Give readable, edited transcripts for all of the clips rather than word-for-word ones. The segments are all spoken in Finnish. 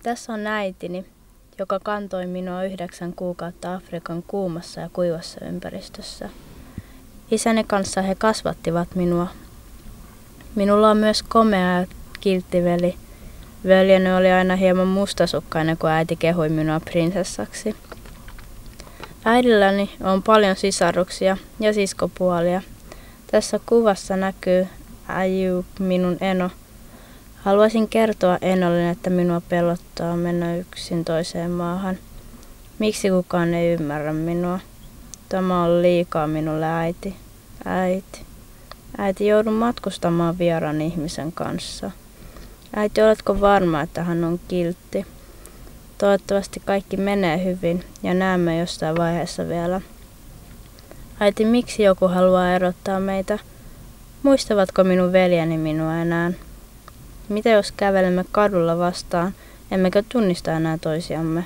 Tässä on äitini, joka kantoi minua 9 kuukautta Afrikan kuumassa ja kuivassa ympäristössä. Isäni kanssa he kasvattivat minua. Minulla on myös komea ja kiltti veli. Veljeni oli aina hieman mustasukkainen, kun äiti kehui minua prinsessaksi. Äidilläni on paljon sisaruksia ja siskopuolia. Tässä kuvassa näkyy Ayub, minun eno. Haluaisin kertoa enolle, että minua pelottaa mennä yksin toiseen maahan. Miksi kukaan ei ymmärrä minua? Tämä on liikaa minulle, äiti. Äiti, joudun matkustamaan vieraan ihmisen kanssa. Äiti, oletko varma, että hän on kiltti? Toivottavasti kaikki menee hyvin ja näemme jossain vaiheessa vielä. Äiti, miksi joku haluaa erottaa meitä? Muistavatko minun veljeni minua enää? Mitä jos kävelemme kadulla vastaan, emmekä tunnista enää toisiamme?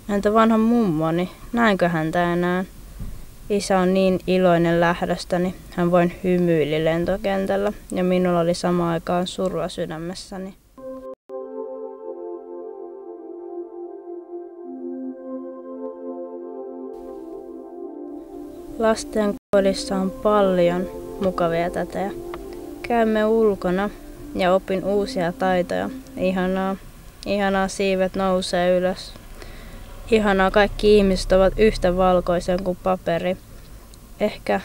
Entä vanha mummoni, näinkö häntä enää? Isä on niin iloinen lähdöstäni, hän vain hymyili lentokentällä ja minulla oli samaan aikaan surua sydämessäni. Lastenkodissa on paljon mukavia tätejä. Käymme ulkona ja opin uusia taitoja. Ihanaa siivet nousee ylös. Ihanaa kaikki ihmiset ovat yhtä valkoisia kuin paperi. Ehkä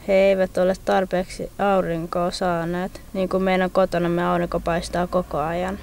he eivät ole tarpeeksi aurinkoa saaneet, niin kuin meidän kotonamme aurinko paistaa koko ajan.